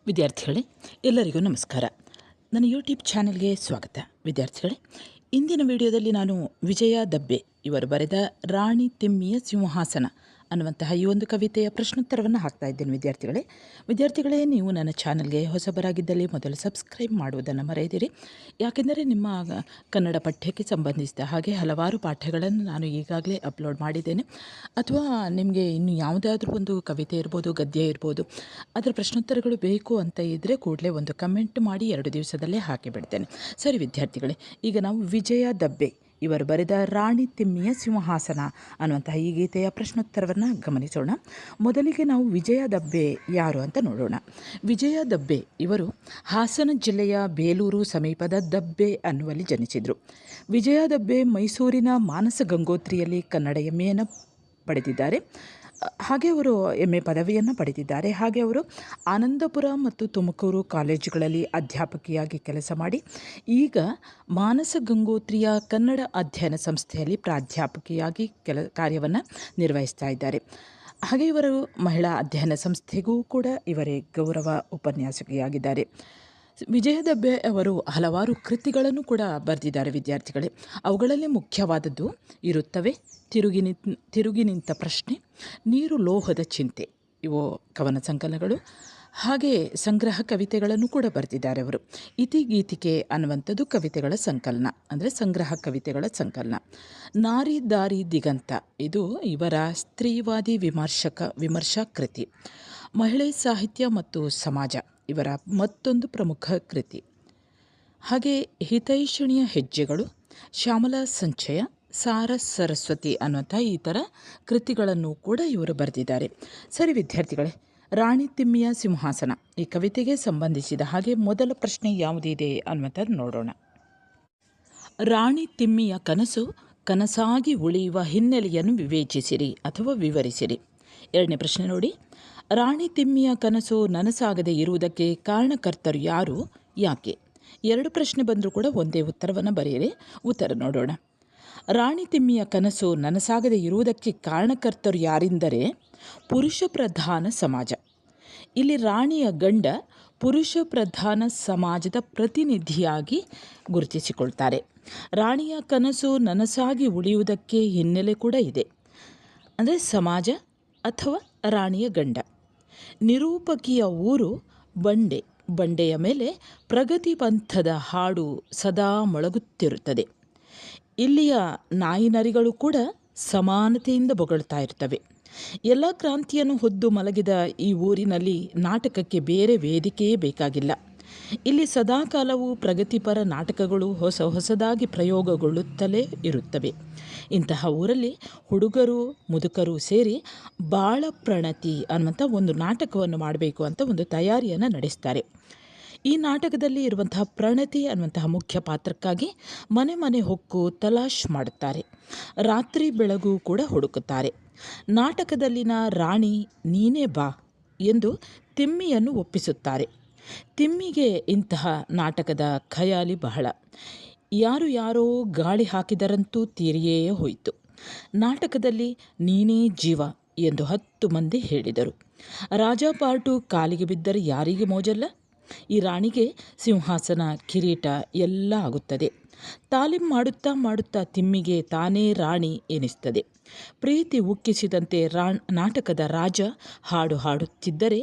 ವಿದ್ಯಾರ್ಥಿಗಳೇ, ಎಲ್ಲರಿಗೂ ನಮಸ್ಕಾರ. ನನ್ನ ಯೂಟ್ಯೂಬ್ ಚಾನೆಲ್ಗೆ ಸ್ವಾಗತ. ವಿದ್ಯಾರ್ಥಿಗಳೇ, ಇಂದಿನ ವಿಡಿಯೋದಲ್ಲಿ ನಾನು ವಿಜಯ ದಬ್ಬೆ ಇವರು ಬರೆದ ರಾಣಿ ತಿಮ್ಮಿಯ ಸಿಂಹಾಸನ ಅನ್ನುವಂತಹ ಈ ಒಂದು ಕವಿತೆಯ ಪ್ರಶ್ನೋತ್ತರವನ್ನು ಹಾಕ್ತಾ ಇದ್ದೇನೆ. ವಿದ್ಯಾರ್ಥಿಗಳೇ, ನೀವು ನನ್ನ ಚಾನಲ್ಗೆ ಹೊಸಬರಾಗಿದ್ದಲ್ಲಿ ಮೊದಲು ಸಬ್ಸ್ಕ್ರೈಬ್ ಮಾಡುವುದನ್ನು ಮರೆಯದಿರಿ. ಯಾಕೆಂದರೆ ನಿಮ್ಮ ಕನ್ನಡ ಪಠ್ಯಕ್ಕೆ ಸಂಬಂಧಿಸಿದ ಹಾಗೆ ಹಲವಾರು ಪಾಠಗಳನ್ನು ನಾನು ಈಗಾಗಲೇ ಅಪ್ಲೋಡ್ ಮಾಡಿದ್ದೇನೆ. ಅಥವಾ ನಿಮಗೆ ಇನ್ನು ಯಾವುದಾದ್ರೂ ಒಂದು ಕವಿತೆ ಇರ್ಬೋದು, ಗದ್ಯ ಇರ್ಬೋದು, ಅದರ ಪ್ರಶ್ನೋತ್ತರಗಳು ಬೇಕು ಅಂತ ಇದ್ದರೆ ಕೂಡಲೇ ಒಂದು ಕಮೆಂಟ್ ಮಾಡಿ 2 ದಿವಸದಲ್ಲೇ ಹಾಕಿಬಿಡ್ತೇನೆ. ಸರಿ ವಿದ್ಯಾರ್ಥಿಗಳೇ, ಈಗ ನಾವು ವಿಜಯ ದಬ್ಬೆ ಇವರು ಬರೆದ ರಾಣಿ ತಿಮ್ಮಿಯ ಸಿಂಹಾಸನ ಅನ್ನುವಂತಹ ಈ ಗೀತೆಯ ಪ್ರಶ್ನೋತ್ತರವನ್ನು ಗಮನಿಸೋಣ. ಮೊದಲಿಗೆ ನಾವು ವಿಜಯ ದಬ್ಬೆ ಯಾರು ಅಂತ ನೋಡೋಣ. ವಿಜಯ ದಬ್ಬೆ ಇವರು ಹಾಸನ ಜಿಲ್ಲೆಯ ಬೇಲೂರು ಸಮೀಪದ ದಬ್ಬೆ ಅನ್ನುವಲ್ಲಿ ಜನಿಸಿದರು. ವಿಜಯ ದಬ್ಬೆ ಮೈಸೂರಿನ ಮಾನಸ ಗಂಗೋತ್ರಿಯಲ್ಲಿ ಕನ್ನಡ MA ಪಡೆದಿದ್ದಾರೆ. ಹಾಗೆ ಅವರು MA ಪದವಿಯನ್ನು ಪಡೆದಿದ್ದಾರೆ. ಹಾಗೆ ಅವರು ಆನಂದಪುರ ಮತ್ತು ತುಮಕೂರು ಕಾಲೇಜುಗಳಲ್ಲಿ ಅಧ್ಯಾಪಕಿಯಾಗಿ ಕೆಲಸ ಮಾಡಿ ಈಗ ಮಾನಸ ಗಂಗೋತ್ರಿಯ ಕನ್ನಡ ಅಧ್ಯಯನ ಸಂಸ್ಥೆಯಲ್ಲಿ ಪ್ರಾಧ್ಯಾಪಕಿಯಾಗಿ ಕಾರ್ಯವನ್ನು ನಿರ್ವಹಿಸ್ತಾ ಇದ್ದಾರೆ. ಹಾಗೆ ಇವರು ಮಹಿಳಾ ಅಧ್ಯಯನ ಸಂಸ್ಥೆಗೂ ಕೂಡ ಇವರೇ ಗೌರವ ಉಪನ್ಯಾಸಕಿಯಾಗಿದ್ದಾರೆ. ವಿಜಯ ದಬ್ಬೆ ಅವರು ಹಲವಾರು ಕೃತಿಗಳನ್ನು ಕೂಡ ಬರೆದಿದ್ದಾರೆ ವಿದ್ಯಾರ್ಥಿಗಳೇ. ಅವುಗಳಲ್ಲಿ ಮುಖ್ಯವಾದದ್ದು ಇರುತ್ತವೆ ತಿರುಗಿ ನಿಂತ ಪ್ರಶ್ನೆ, ನೀರು ಲೋಹದ ಚಿಂತೆ, ಇವು ಕವನ ಸಂಕಲನಗಳು. ಹಾಗೆ ಸಂಗ್ರಹ ಕವಿತೆಗಳನ್ನು ಕೂಡ ಬರೆದಿದ್ದಾರೆ ಅವರು. ಇತಿಗೀತಿಕೆ ಅನ್ನುವಂಥದ್ದು ಕವಿತೆಗಳ ಸಂಕಲನ, ಅಂದರೆ ಸಂಗ್ರಹ ಕವಿತೆಗಳ ಸಂಕಲನ. ನಾರಿ ದಾರಿ ದಿಗಂತ, ಇದು ಇವರ ಸ್ತ್ರೀವಾದಿ ವಿಮರ್ಶಾ ಕೃತಿ. ಮಹಿಳೆ ಸಾಹಿತ್ಯ ಮತ್ತು ಸಮಾಜ ಇವರ ಮತ್ತೊಂದು ಪ್ರಮುಖ ಕೃತಿ. ಹಾಗೆ ಹಿತೈಷಿಣಿಯ ಹೆಜ್ಜೆಗಳು, ಶ್ಯಾಮಲಾ ಸಂಚಯ, ಸಾರ ಸರಸ್ವತಿ ಅನ್ನುವಂಥ ಈ ಥರ ಕೃತಿಗಳನ್ನು ಕೂಡ ಇವರು ಬರೆದಿದ್ದಾರೆ. ಸರಿ ವಿದ್ಯಾರ್ಥಿಗಳೇ, ರಾಣಿ ತಿಮ್ಮಿಯ ಸಿಂಹಾಸನ ಈ ಕವಿತೆಗೆ ಸಂಬಂಧಿಸಿದ ಹಾಗೆ ಮೊದಲ ಪ್ರಶ್ನೆ ಯಾವುದಿದೆ ಅನ್ನುವಂಥದ್ದು ನೋಡೋಣ. ರಾಣಿ ತಿಮ್ಮಿಯ ಕನಸು ಕನಸಾಗಿ ಉಳಿಯುವ ಹಿನ್ನೆಲೆಯನ್ನು ವಿವೇಚಿಸಿರಿ ಅಥವಾ ವಿವರಿಸಿರಿ. ಎರಡನೇ ಪ್ರಶ್ನೆ ನೋಡಿ. ರಾಣಿ ತಿಮ್ಮಿಯ ಕನಸು ನನಸಾಗದೆ ಇರುವುದಕ್ಕೆ ಕಾರಣಕರ್ತರು ಯಾರು, ಯಾಕೆ? 2 ಪ್ರಶ್ನೆ ಬಂದರೂ ಕೂಡ ಒಂದೇ ಉತ್ತರವನ್ನು ಬರೆಯಿರಿ. ಉತ್ತರ ನೋಡೋಣ. ರಾಣಿ ತಿಮ್ಮಿಯ ಕನಸು ನನಸಾಗದೆ ಇರುವುದಕ್ಕೆ ಕಾರಣಕರ್ತರು ಯಾರೆಂದರೆ ಪುರುಷ ಪ್ರಧಾನ ಸಮಾಜ. ಇಲ್ಲಿ ರಾಣಿಯ ಗಂಡ ಪುರುಷ ಪ್ರಧಾನ ಸಮಾಜದ ಪ್ರತಿನಿಧಿಯಾಗಿ ಗುರುತಿಸಿಕೊಳ್ತಾರೆ. ರಾಣಿಯ ಕನಸು ನನಸಾಗಿ ಉಳಿಯುವುದಕ್ಕೆ ಹಿನ್ನೆಲೆ ಕೂಡ ಇದೆ, ಅಂದರೆ ಸಮಾಜ ಅಥವಾ ರಾಣಿಯ ಗಂಡ. ನಿರೂಪಕಿಯ ಊರು ಬಂಡೆಯ ಮೇಲೆ ಪ್ರಗತಿ ಪಂಥದ ಹಾಡು ಸದಾ ಮೊಳಗುತ್ತಿರುತ್ತದೆ. ಇಲ್ಲಿಯ ನಾಯಿನರಿಗಳು ಕೂಡ ಸಮಾನತೆಯಿಂದ ಬೊಗಳ್ತಾ ಇರ್ತವೆ. ಎಲ್ಲ ಕ್ರಾಂತಿಯನ್ನು ಹೊದ್ದು ಮಲಗಿದ ಈ ಊರಿನಲ್ಲಿ ನಾಟಕಕ್ಕೆ ಬೇರೆ ವೇದಿಕೆಯೇ ಬೇಕಾಗಿಲ್ಲ. ಇಲ್ಲಿ ಸದಾಕಾಲವೂ ಪ್ರಗತಿಪರ ನಾಟಕಗಳು ಹೊಸದಾಗಿ ಪ್ರಯೋಗಗೊಳ್ಳುತ್ತಲೇ ಇರುತ್ತವೆ. ಇಂತಹ ಊರಲ್ಲಿ ಹುಡುಗರು ಮುದುಕರು ಸೇರಿ ಬಾಳ ಪ್ರಣತಿ ಅನ್ನುವಂಥ ಒಂದು ನಾಟಕವನ್ನು ಮಾಡಬೇಕು ಅಂತ ಒಂದು ತಯಾರಿಯನ್ನು ನಡೆಸ್ತಾರೆ. ಈ ನಾಟಕದಲ್ಲಿ ಇರುವಂತಹ ಪ್ರಣತಿ ಅನ್ನುವಂತಹ ಮುಖ್ಯ ಪಾತ್ರಕ್ಕಾಗಿ ಮನೆ ಹೊಕ್ಕು ತಲಾಶ್ ಮಾಡುತ್ತಾರೆ. ರಾತ್ರಿ ಬೆಳಗು ಕೂಡ ಹುಡುಕುತ್ತಾರೆ. ನಾಟಕದಲ್ಲಿನ ರಾಣಿ ನೀನೇ ಬಾ ಎಂದು ತಿಮ್ಮಿಯನ್ನು ಒಪ್ಪಿಸುತ್ತಾರೆ. ತಿಮ್ಮಿಗೆ ಇಂತಹ ನಾಟಕದ ಖಯಾಲಿ ಬಹಳ. ಯಾರೋ ಗಾಳಿ ಹಾಕಿದರಂತೂ ತೀರಿಯೇ ಹೋಯಿತು. ನಾಟಕದಲ್ಲಿ ನೀನೇ ಜೀವ ಎಂದು 10 ಮಂದಿ ಹೇಳಿದರು. ರಾಜಪಾಟು ಕಾಲಿಗೆ ಬಿದ್ದರೆ ಯಾರಿಗೆ ಮೋಜಲ್ಲ? ಈ ರಾಣಿಗೆ ಸಿಂಹಾಸನ, ಕಿರೀಟ ಎಲ್ಲ ಆಗುತ್ತದೆ. ತಾಲೀಮ್ ಮಾಡುತ್ತಾ ತಿಮ್ಮಿಗೆ ತಾನೇ ರಾಣಿ ಎನಿಸ್ತದೆ. ಪ್ರೀತಿ ಉಕ್ಕಿಸಿದಂತೆ ನಾಟಕದ ರಾಜ ಹಾಡುತ್ತಿದ್ದರೆ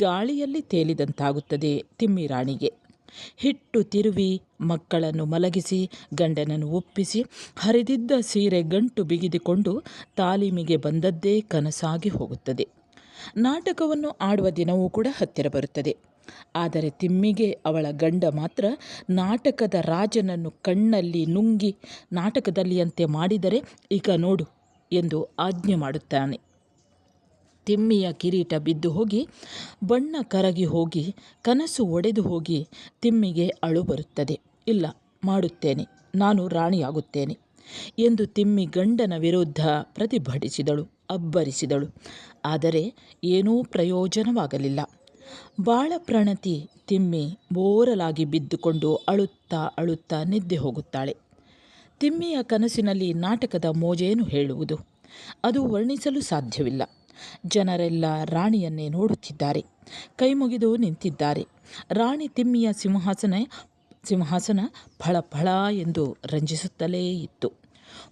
ಗಾಳಿಯಲ್ಲಿ ತೇಲಿದಂತಾಗುತ್ತದೆ ತಿಮ್ಮಿ ರಾಣಿಗೆ. ಹಿಟ್ಟು ತಿರುವಿ ಮಕ್ಕಳನ್ನು ಮಲಗಿಸಿ ಗಂಡನನ್ನು ಒಪ್ಪಿಸಿ ಹರಿದಿದ್ದ ಸೀರೆ ಗಂಟು ಬಿಗಿದುಕೊಂಡು ತಾಲೀಮಿಗೆ ಬಂದದ್ದೇ ಕನಸಾಗಿ ಹೋಗುತ್ತದೆ. ನಾಟಕವನ್ನು ಆಡುವ ದಿನವೂ ಕೂಡ ಹತ್ತಿರ ಬರುತ್ತದೆ. ಆದರೆ ತಿಮ್ಮಿಗೆ ಅವಳ ಗಂಡ ಮಾತ್ರ ನಾಟಕದ ರಾಜನನ್ನು ಕಣ್ಣಲ್ಲಿ ನುಂಗಿ ನಾಟಕದಲ್ಲಿಯಂತೆ ಮಾಡಿದರೆ ಈಗ ನೋಡು ಎಂದು ಆಜ್ಞೆ ಮಾಡುತ್ತಾನೆ. ತಿಮ್ಮಿಯ ಕಿರೀಟ ಬಿದ್ದು ಹೋಗಿ, ಬಣ್ಣ ಕರಗಿ ಹೋಗಿ, ಕನಸು ಒಡೆದು ಹೋಗಿ ತಿಮ್ಮಿಗೆ ಅಳು ಬರುತ್ತದೆ. ಇಲ್ಲ, ಮಾಡುತ್ತೇನೆ, ನಾನು ರಾಣಿಯಾಗುತ್ತೇನೆ ಎಂದು ತಿಮ್ಮಿ ಗಂಡನ ವಿರುದ್ಧ ಪ್ರತಿಭಟಿಸಿದಳು, ಅಬ್ಬರಿಸಿದಳು. ಆದರೆ ಏನೂ ಪ್ರಯೋಜನವಾಗಲಿಲ್ಲ. ಬಾಳ ಪ್ರಣತಿ ತಿಮ್ಮಿ ಬೋರಲಾಗಿ ಬಿದ್ದುಕೊಂಡು ಅಳುತ್ತಾ ನಿದ್ದೆ ಹೋಗುತ್ತಾಳೆ. ತಿಮ್ಮಿಯ ಕನಸಿನಲ್ಲಿ ನಾಟಕದ ಮೋಜೇನು ಹೇಳುವುದು, ಅದು ವರ್ಣಿಸಲು ಸಾಧ್ಯವಿಲ್ಲ. ಜನರೆಲ್ಲ ರಾಣಿಯನ್ನೇ ನೋಡುತ್ತಿದ್ದಾರೆ, ಕೈಮುಗಿದು ನಿಂತಿದ್ದಾರೆ. ರಾಣಿ ತಿಮ್ಮಿಯ ಸಿಂಹಾಸನ ಫಳ ಫಳ ಎಂದು ರಂಜಿಸುತ್ತಲೇ ಇತ್ತು.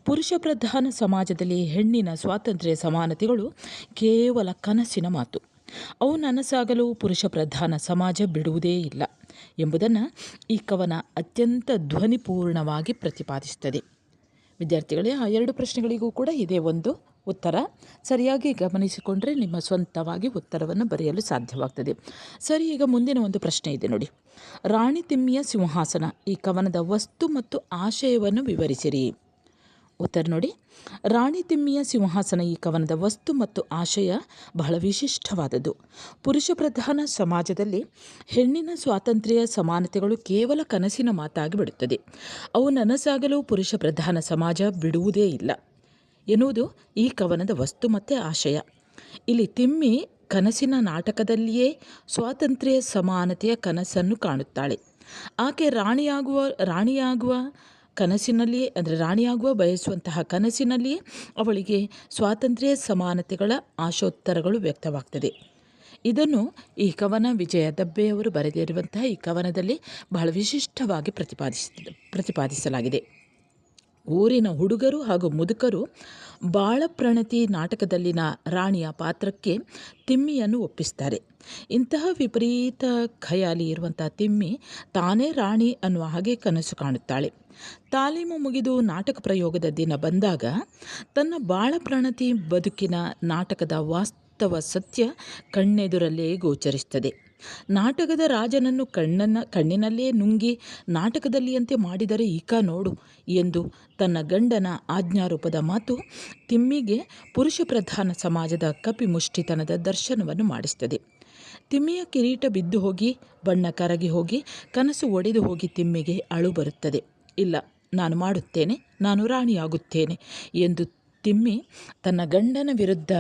ಪುರುಷ ಪ್ರಧಾನ ಸಮಾಜದಲ್ಲಿ ಹೆಣ್ಣಿನ ಸ್ವಾತಂತ್ರ್ಯ ಸಮಾನತೆಗಳು ಕೇವಲ ಕನಸಿನ ಮಾತು. ಅವು ನನಸಾಗಲು ಪುರುಷ ಪ್ರಧಾನ ಸಮಾಜ ಬಿಡುವುದೇ ಇಲ್ಲ ಎಂಬುದನ್ನು ಈ ಕವನ ಅತ್ಯಂತ ಧ್ವನಿಪೂರ್ಣವಾಗಿ ಪ್ರತಿಪಾದಿಸುತ್ತದೆ. ವಿದ್ಯಾರ್ಥಿಗಳೇ, ಆ 2 ಪ್ರಶ್ನೆಗಳಿಗೂ ಕೂಡ ಇದೇ ಒಂದು ಉತ್ತರ. ಸರಿಯಾಗಿ ಗಮನಿಸಿಕೊಂಡ್ರೆ ನಿಮ್ಮ ಸ್ವಂತವಾಗಿ ಉತ್ತರವನ್ನು ಬರೆಯಲು ಸಾಧ್ಯವಾಗ್ತದೆ. ಸರಿ, ಈಗ ಮುಂದಿನ ಒಂದು ಪ್ರಶ್ನೆ ಇದೆ ನೋಡಿ. ರಾಣಿ ತಿಮ್ಮಿಯ ಸಿಂಹಾಸನ ಈ ಕವನದ ವಸ್ತು ಮತ್ತು ಆಶಯವನ್ನು ವಿವರಿಸಿರಿ. ಉತ್ತರ ನೋಡಿ. ರಾಣಿ ತಿಮ್ಮಿಯ ಸಿಂಹಾಸನ ಈ ಕವನದ ವಸ್ತು ಮತ್ತು ಆಶಯ ಬಹಳ ವಿಶಿಷ್ಟವಾದದ್ದು. ಪುರುಷ ಪ್ರಧಾನ ಸಮಾಜದಲ್ಲಿ ಹೆಣ್ಣಿನ ಸ್ವಾತಂತ್ರ್ಯ ಸಮಾನತೆಗಳು ಕೇವಲ ಕನಸಿನ ಮಾತಾಗಿ ಬಿಡುತ್ತದೆ. ಅವು ನನಸಾಗಲು ಪುರುಷ ಪ್ರಧಾನ ಸಮಾಜ ಬಿಡುವುದೇ ಇಲ್ಲ ಎನ್ನುವುದು ಈ ಕವನದ ವಸ್ತು ಮತ್ತು ಆಶಯ. ಇಲ್ಲಿ ತಿಮ್ಮಿ ಕನಸಿನ ನಾಟಕದಲ್ಲಿಯೇ ಸ್ವಾತಂತ್ರ್ಯ ಸಮಾನತೆಯ ಕನಸನ್ನು ಕಾಣುತ್ತಾಳೆ. ಆಕೆ ರಾಣಿಯಾಗುವ ಕನಸಿನಲ್ಲಿಯೇ, ಅಂದರೆ ರಾಣಿಯಾಗುವ ಬಯಸುವಂತಹ ಕನಸಿನಲ್ಲಿಯೇ ಅವಳಿಗೆ ಸ್ವಾತಂತ್ರ್ಯ ಸಮಾನತೆಗಳ ಆಶೋತ್ತರಗಳು ವ್ಯಕ್ತವಾಗ್ತದೆ. ಇದನ್ನು ಈ ಕವನ ವಿಜಯ ದಬ್ಬೆಯವರು ಬರೆದಿರುವಂತಹ ಈ ಕವನದಲ್ಲಿ ಬಹಳ ವಿಶಿಷ್ಟವಾಗಿ ಪ್ರತಿಪಾದಿಸಲಾಗಿದೆ. ಊರಿನ ಹುಡುಗರು ಹಾಗೂ ಮುದುಕರು ಬಾಳಪ್ರಣತಿ ನಾಟಕದಲ್ಲಿನ ರಾಣಿಯ ಪಾತ್ರಕ್ಕೆ ತಿಮ್ಮಿಯನ್ನು ಒಪ್ಪಿಸ್ತಾರೆ. ಇಂತಹ ವಿಪರೀತ ಖಯಾಲಿ ಇರುವಂಥ ತಿಮ್ಮಿ ತಾನೇ ರಾಣಿ ಅನ್ನುವ ಹಾಗೆ ಕನಸು ಕಾಣುತ್ತಾಳೆ. ತಾಲೀಮು ಮುಗಿದು ನಾಟಕ ಪ್ರಯೋಗದ ದಿನ ಬಂದಾಗ ತನ್ನ ಬಾಳಪ್ರಣತಿ ಬದುಕಿನ ನಾಟಕದ ವಾಸ್ತವ ಸತ್ಯ ಕಣ್ಣೆದುರಲ್ಲೇ ಗೋಚರಿಸುತ್ತದೆ. ನಾಟಕದ ರಾಜನನ್ನು ಕಣ್ಣಿನಲ್ಲೇ ನುಂಗಿ ನಾಟಕದಲ್ಲಿಯಂತೆ ಮಾಡಿದರೆ ಈಕ ನೋಡು ಎಂದು ತನ್ನ ಗಂಡನ ಆಜ್ಞಾರೂಪದ ಮಾತು ತಿಮ್ಮಿಗೆ ಪುರುಷ ಪ್ರಧಾನ ಸಮಾಜದ ಕಪಿಮುಷ್ಟಿತನದ ದರ್ಶನವನ್ನು ಮಾಡಿಸುತ್ತದೆ. ತಿಮ್ಮಿಯ ಕಿರೀಟ ಬಿದ್ದು ಹೋಗಿ, ಬಣ್ಣ ಕರಗಿ ಹೋಗಿ, ಕನಸು ಒಡೆದು ಹೋಗಿ ತಿಮ್ಮಿಗೆ ಅಳು ಬರುತ್ತದೆ. ಇಲ್ಲ, ನಾನು ಮಾಡುತ್ತೇನೆ, ನಾನು ರಾಣಿಯಾಗುತ್ತೇನೆ ಎಂದು ತಿಮ್ಮಿ ತನ್ನ ಗಂಡನ ವಿರುದ್ಧ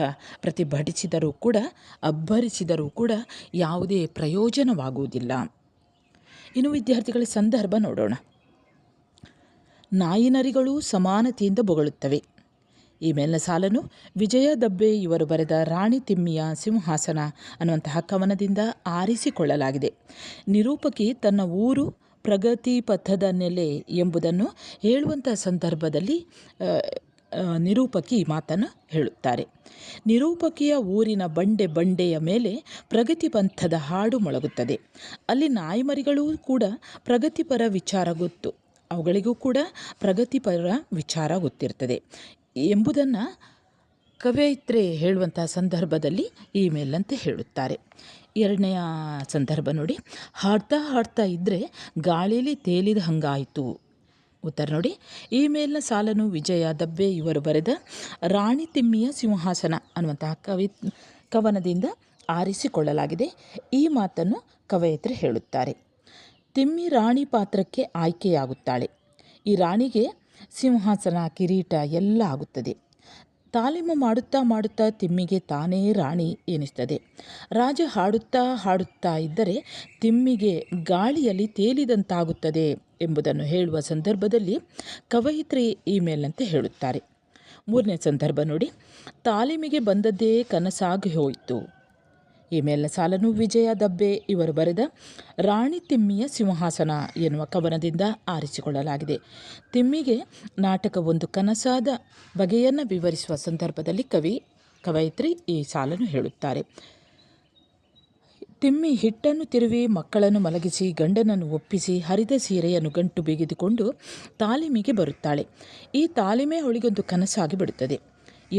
ಅಬ್ಬರಿಸಿದರೂ ಕೂಡ ಯಾವುದೇ ಪ್ರಯೋಜನವಾಗುವುದಿಲ್ಲ. ಇನ್ನು ವಿದ್ಯಾರ್ಥಿಗಳ ಸಂದರ್ಭ ನೋಡೋಣ. ನಾಯಿನರಿಗಳು ಸಮಾನತೆಯಿಂದ ಬೊಗಳುತ್ತವೆ. ಈ ಮೇಲಿನ ಸಾಲನ್ನು ವಿಜಯ ದಬ್ಬೆ ಇವರು ಬರೆದ ರಾಣಿ ತಿಮ್ಮಿಯ ಸಿಂಹಾಸನ ಅನ್ನುವಂತಹ ಕವನದಿಂದ ಆರಿಸಿಕೊಳ್ಳಲಾಗಿದೆ. ನಿರೂಪಕಿ ತನ್ನ ಊರು ಪ್ರಗತಿ ಪಥದ ನೆಲೆ ಎಂಬುದನ್ನು ಹೇಳುವಂಥ ಸಂದರ್ಭದಲ್ಲಿ ನಿರೂಪಕಿ ಮಾತನ್ನು ಹೇಳುತ್ತಾರೆ. ನಿರೂಪಕಿಯ ಊರಿನ ಬಂಡೆಯ ಮೇಲೆ ಪ್ರಗತಿ ಪಂಥದ ಹಾಡು ಮೊಳಗುತ್ತದೆ. ಅಲ್ಲಿ ನಾಯಿಮರಿಗಳೂ ಕೂಡ ಪ್ರಗತಿಪರ ವಿಚಾರ ಗೊತ್ತು, ಅವುಗಳಿಗೂ ಕೂಡ ಪ್ರಗತಿಪರ ವಿಚಾರ ಗೊತ್ತಿರ್ತದೆ ಎಂಬುದನ್ನು ಕವಯಿತ್ರಿ ಹೇಳುವಂತಹ ಸಂದರ್ಭದಲ್ಲಿ ಈ ಮೇಲಂತೆ ಹೇಳುತ್ತಾರೆ. 2ನೆಯ ಸಂದರ್ಭ ನೋಡಿ. ಹಾಡ್ತಾ ಇದ್ದರೆ ಗಾಳಿಯಲ್ಲಿ ತೇಲಿದ ಹಂಗಾಯಿತು. ಉತ್ತರ ನೋಡಿ. ಈ ಮೇಲಿನ ಸಾಲನ್ನು ವಿಜಯ ದಬ್ಬೆ ಇವರು ಬರೆದ ರಾಣಿ ತಿಮ್ಮಿಯ ಸಿಂಹಾಸನ ಅನ್ನುವಂತಹ ಕವನದಿಂದ ಆರಿಸಿಕೊಳ್ಳಲಾಗಿದೆ. ಈ ಮಾತನ್ನು ಕವಯಿತ್ರಿ ಹೇಳುತ್ತಾರೆ. ತಿಮ್ಮಿ ರಾಣಿ ಪಾತ್ರಕ್ಕೆ ಆಯ್ಕೆಯಾಗುತ್ತಾಳೆ. ಈ ರಾಣಿಗೆ ಸಿಂಹಾಸನ, ಕಿರೀಟ ಎಲ್ಲ ಆಗುತ್ತದೆ. ತಾಲೀಮು ಮಾಡುತ್ತಾ ತಿಮ್ಮಿಗೆ ತಾನೇ ರಾಣಿ ಎನಿಸ್ತದೆ. ರಾಜ ಹಾಡುತ್ತಾ ಇದ್ದರೆ ತಿಮ್ಮಿಗೆ ಗಾಳಿಯಲ್ಲಿ ತೇಲಿದಂತಾಗುತ್ತದೆ ಎಂಬುದನ್ನು ಹೇಳುವ ಸಂದರ್ಭದಲ್ಲಿ ಕವಯಿತ್ರಿ ಈ ಮೇಲಂತೆ ಹೇಳುತ್ತಾರೆ. 3ನೇ ಸಂದರ್ಭ ನೋಡಿ. ತಾಲೀಮಿಗೆ ಬಂದದ್ದೇ ಕನಸಾಗಿ ಹೋಯಿತು. ಈ ಮೇಲಿನ ಸಾಲನ್ನು ವಿಜಯ ದಬ್ಬೆ ಇವರು ಬರೆದ ರಾಣಿ ತಿಮ್ಮಿಯ ಸಿಂಹಾಸನ ಎನ್ನುವ ಕವನದಿಂದ ಆರಿಸಿಕೊಳ್ಳಲಾಗಿದೆ. ತಿಮ್ಮಿಗೆ ನಾಟಕ ಒಂದು ಕನಸಾದ ಬಗೆಯನ್ನು ವಿವರಿಸುವ ಸಂದರ್ಭದಲ್ಲಿ ಕವಯಿತ್ರಿ ಈ ಸಾಲನ್ನು ಹೇಳುತ್ತಾರೆ. ತಿಮ್ಮಿ ಹಿಟ್ಟನ್ನು ತಿರುವಿ, ಮಕ್ಕಳನ್ನು ಮಲಗಿಸಿ, ಗಂಡನನ್ನು ಒಪ್ಪಿಸಿ, ಹರಿದ ಸೀರೆಯನ್ನು ಗಂಟು ಬಿಗಿದುಕೊಂಡು ತಾಲೀಮಿಗೆ ಬರುತ್ತಾಳೆ. ಈ ತಾಲೀಮೇ ಅವಳಿಗೊಂದು ಕನಸಾಗಿ ಬಿಡುತ್ತದೆ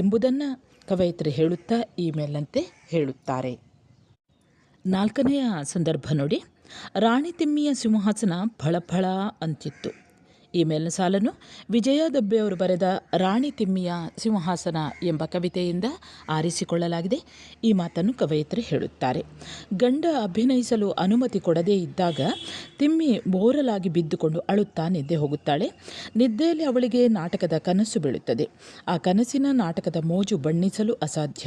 ಎಂಬುದನ್ನು ಕವಯಿತ್ರಿ ಹೇಳುತ್ತಾ ಈ ಮೇಲಂತೆ ಹೇಳುತ್ತಾರೆ. 4ನೆಯ ಸಂದರ್ಭ ನೋಡಿ. ರಾಣಿ ತಿಮ್ಮಿಯ ಸಿಂಹಾಸನ ಫಳಫಳ ಅಂತಿತ್ತು. ಈ ಮೇಲಿನ ಸಾಲನ್ನು ವಿಜಯ ದಬ್ಬೆಯವರು ಬರೆದ ರಾಣಿ ತಿಮ್ಮಿಯ ಸಿಂಹಾಸನ ಎಂಬ ಕವಿತೆಯಿಂದ ಆರಿಸಿಕೊಳ್ಳಲಾಗಿದೆ. ಈ ಮಾತನ್ನು ಕವಯಿತ್ರಿ ಹೇಳುತ್ತಾರೆ. ಗಂಡ ಅಭಿನಯಿಸಲು ಅನುಮತಿ ಕೊಡದೇ ಇದ್ದಾಗ ತಿಮ್ಮಿ ಬೋರಲಾಗಿ ಬಿದ್ದುಕೊಂಡು ಅಳುತ್ತಾ ನಿದ್ದೆ ಹೋಗುತ್ತಾಳೆ. ನಿದ್ದೆಯಲ್ಲಿ ಅವಳಿಗೆ ನಾಟಕದ ಕನಸು ಬೀಳುತ್ತದೆ. ಆ ಕನಸಿನ ನಾಟಕದ ಮೋಜು ಬಣ್ಣಿಸಲು ಅಸಾಧ್ಯ.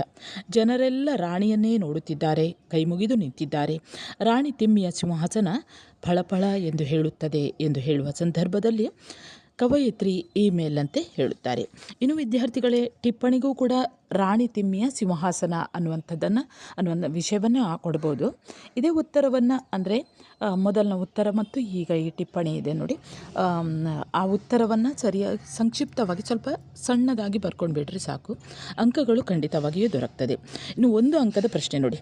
ಜನರೆಲ್ಲ ರಾಣಿಯನ್ನೇ ನೋಡುತ್ತಿದ್ದಾರೆ, ಕೈಮುಗಿದು ನಿಂತಿದ್ದಾರೆ. ರಾಣಿ ತಿಮ್ಮಿಯ ಸಿಂಹಾಸನ ಫಳಫಳ ಎಂದು ಹೇಳುತ್ತದೆ ಎಂದು ಹೇಳುವ ಸಂದರ್ಭದಲ್ಲಿ ಕವಯಿತ್ರಿ ಇಮೇಲ್ ಅಂತೆ ಹೇಳುತ್ತಾರೆ. ಇನ್ನು ವಿದ್ಯಾರ್ಥಿಗಳೇ, ಟಿಪ್ಪಣಿಗೂ ಕೂಡ ರಾಣಿ ತಿಮ್ಮಿಯ ಸಿಂಹಾಸನ ಅನ್ನುವಂಥ ವಿಷಯವನ್ನು ಕೊಡ್ಬೋದು. ಇದೇ ಉತ್ತರವನ್ನು ಅಂದರೆ ಮೊದಲನ ಉತ್ತರ ಮತ್ತು ಈಗ ಈ ಟಿಪ್ಪಣಿ ಇದೆ ನೋಡಿ, ಆ ಉತ್ತರವನ್ನು ಸರಿಯಾಗಿ ಸಂಕ್ಷಿಪ್ತವಾಗಿ ಸ್ವಲ್ಪ ಸಣ್ಣದಾಗಿ ಬರ್ಕೊಂಡು ಬಿಡ್ರಿ ಸಾಕು, ಅಂಕಗಳು ಖಂಡಿತವಾಗಿಯೂ ದೊರಕ್ತದೆ. ಇನ್ನು 1 ಅಂಕದ ಪ್ರಶ್ನೆ ನೋಡಿ.